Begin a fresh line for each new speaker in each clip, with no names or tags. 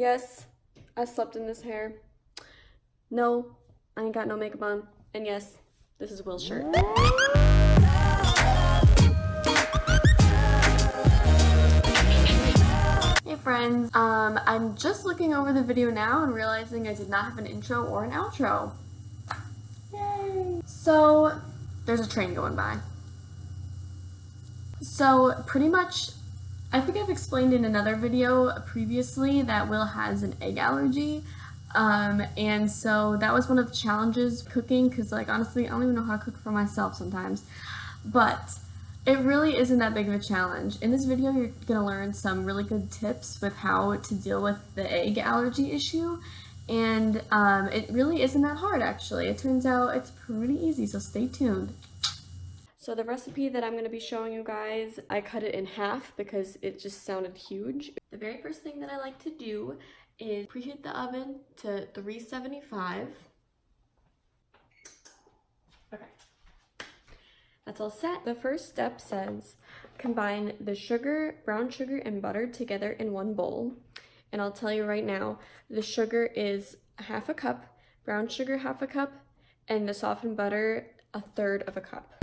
Yes, I slept in this hair. No, I ain't got no makeup on. And yes, this is Will's shirt. Hey friends, I'm just looking over the video now and realizing I did not have an intro or an outro. Yay! So, there's a train going by. So, pretty much, I think I've explained in another video previously that Will has an egg allergy. And so that was one of the challenges cooking, because like honestly I don't even know how to cook for myself sometimes, but it really isn't that big of a challenge. In this video you're gonna learn some really good tips with how to deal with the egg allergy issue, and it really isn't that hard actually. It turns out it's pretty easy, so stay tuned. So the recipe that I'm going to be showing you guys, I cut it in half because it just sounded huge. The very first thing that I like to do is preheat the oven to 375. Okay, that's all set. The first step says combine the sugar, brown sugar, and butter together in one bowl. And I'll tell you right now, the sugar is half a cup, brown sugar half a cup, and the softened butter 1/3 of a cup.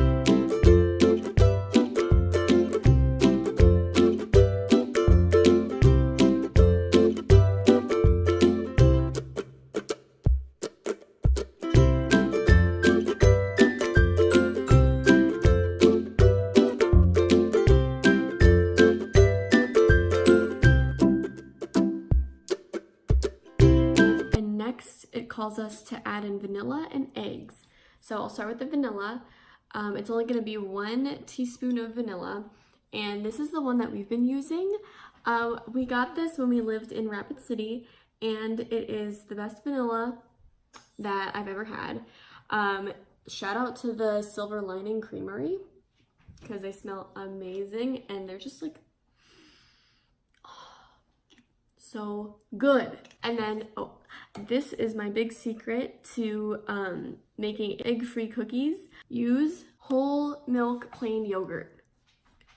It calls us to add in vanilla and eggs. So I'll start with the vanilla. It's only going to be 1 teaspoon of vanilla, and this is the one that we've been using. We got this when we lived in Rapid City, and it is the best vanilla that I've ever had. Shout out to the Silver Lining Creamery because they smell amazing and they're just like so good. And then this is my big secret to making egg-free cookies. Use whole milk plain yogurt.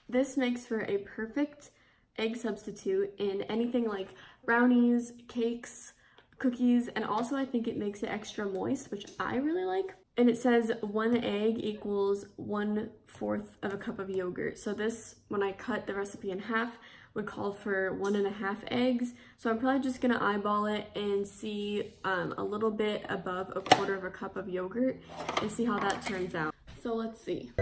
This makes for a perfect egg substitute in anything like brownies, cakes, cookies, and also I think it makes it extra moist, which I really like. And it says 1 egg equals 1/4 of a cup of yogurt. So this, when I cut the recipe in half, would call for 1.5 eggs. So I'm probably just gonna eyeball it and see a little bit above 1/4 of a cup of yogurt and see how that turns out. So let's see.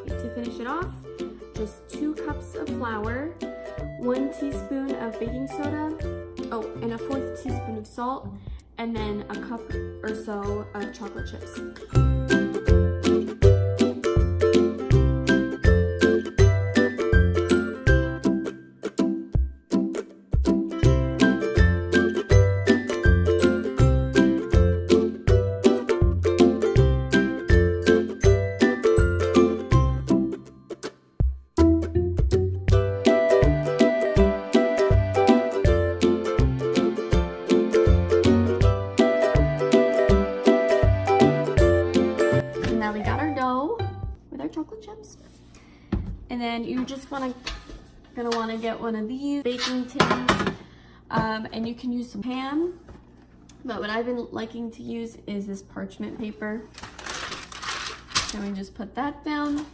To finish it off, just 2 cups of flour, 1 teaspoon of baking soda, and 1/4 teaspoon of salt, and then a cup or so of chocolate chips. Chocolate chips, and then you just gonna want to get one of these baking tins, and you can use some pan, but what I've been liking to use is this parchment paper. So we just put that down.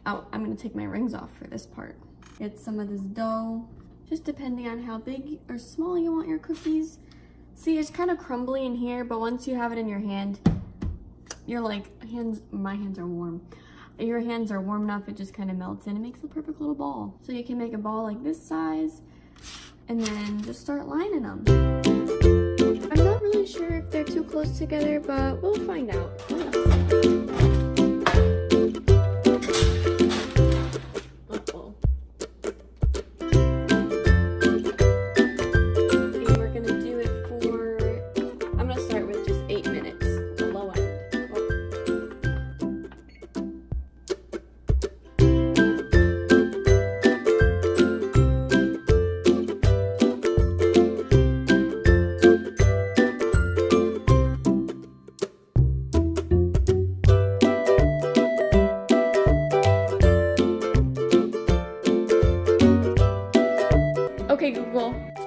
Oh, I'm gonna take my rings off for this part. Get some of this dough, just depending on how big or small you want your cookies. See, it's kind of crumbly in here, but once you have it in your hand, you're like, my hands are warm. Your hands are warm enough, it just kind of melts in. It makes a perfect little ball. So you can make a ball like this size and then just start lining them. I'm not really sure if they're too close together, but we'll find out.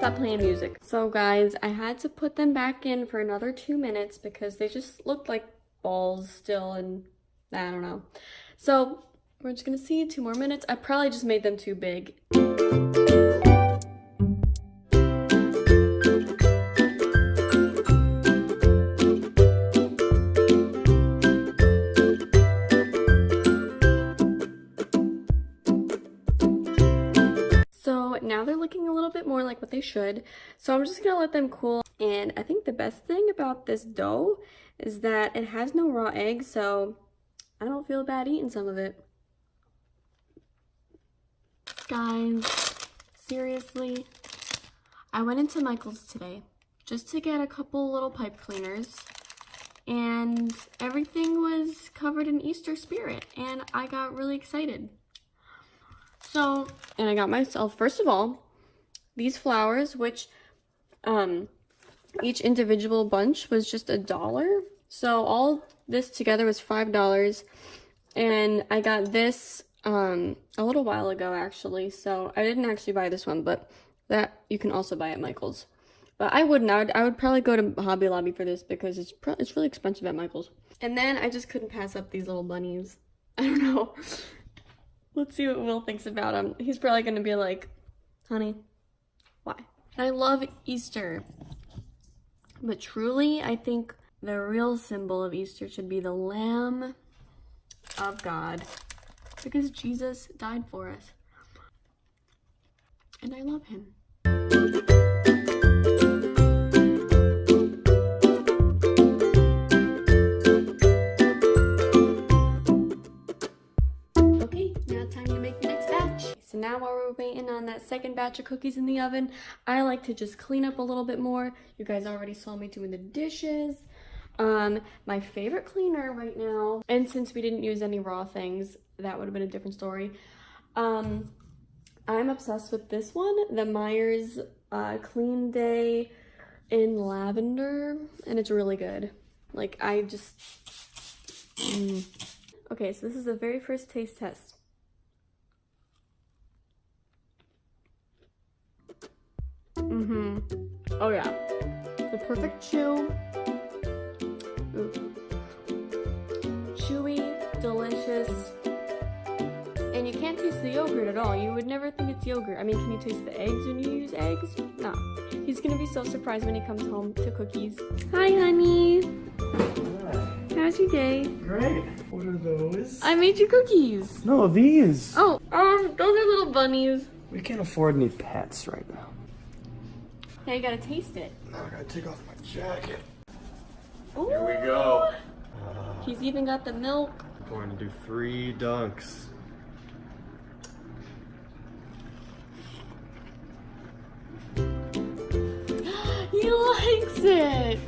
stop playing music. So guys, I had to put them back in for another 2 minutes because they just looked like balls still, and I don't know. So we're just gonna see 2 more minutes. I probably just made them too big. So now they're looking a little bit more like what they should. So I'm just gonna let them cool. And I think the best thing about this dough is that it has no raw eggs, so I don't feel bad eating some of it. Guys, seriously, I went into Michael's today just to get a couple little pipe cleaners, and everything was covered in Easter spirit, and I got really excited. So, and I got myself, first of all, these flowers, which each individual bunch was just $1. So all this together was $5, and I got this a little while ago actually. So I didn't actually buy this one, but that you can also buy at Michael's. But I wouldn't. I would probably go to Hobby Lobby for this because it's really expensive at Michael's. And then I just couldn't pass up these little bunnies. I don't know. Let's see what Will thinks about him. He's probably gonna be like, honey, why? And I love Easter. But truly, I think the real symbol of Easter should be the Lamb of God. Because Jesus died for us. And I love him. So now while we're waiting on that second batch of cookies in the oven, I like to just clean up a little bit more. You guys already saw me doing the dishes. My favorite cleaner right now, and since we didn't use any raw things, that would have been a different story. I'm obsessed with this one, the Myers Clean Day in Lavender, and it's really good. Like, I just... Okay, so this is the very first taste test. Oh yeah, the perfect chew. Ooh. Chewy, delicious, and you can't taste the yogurt at all. You would never think it's yogurt. I mean, can you taste the eggs when you use eggs? No. He's gonna be so surprised when he comes home to cookies. Hi, honey.
Hi.
How's your day?
Great. What are those?
I made you cookies.
No, these.
Oh, those are little bunnies.
We can't afford any pets right now.
Now you gotta taste it.
Now I gotta take off my jacket.
Ooh.
Here we go.
He's even got the milk.
I'm going to do 3 dunks.
He likes it.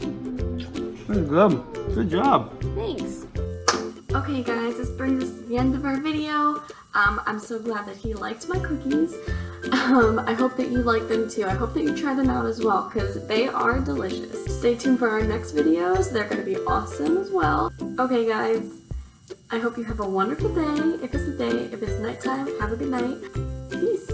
Pretty good. Good job.
Thanks. Okay guys, this brings us to the end of our video. I'm so glad that he liked my cookies. I hope that you like them too. I hope that you try them out as well because they are delicious. Stay tuned for our next videos. They're going to be awesome as well. Okay guys, I hope you have a wonderful day. If it's a day, if it's nighttime, have a good night. Peace.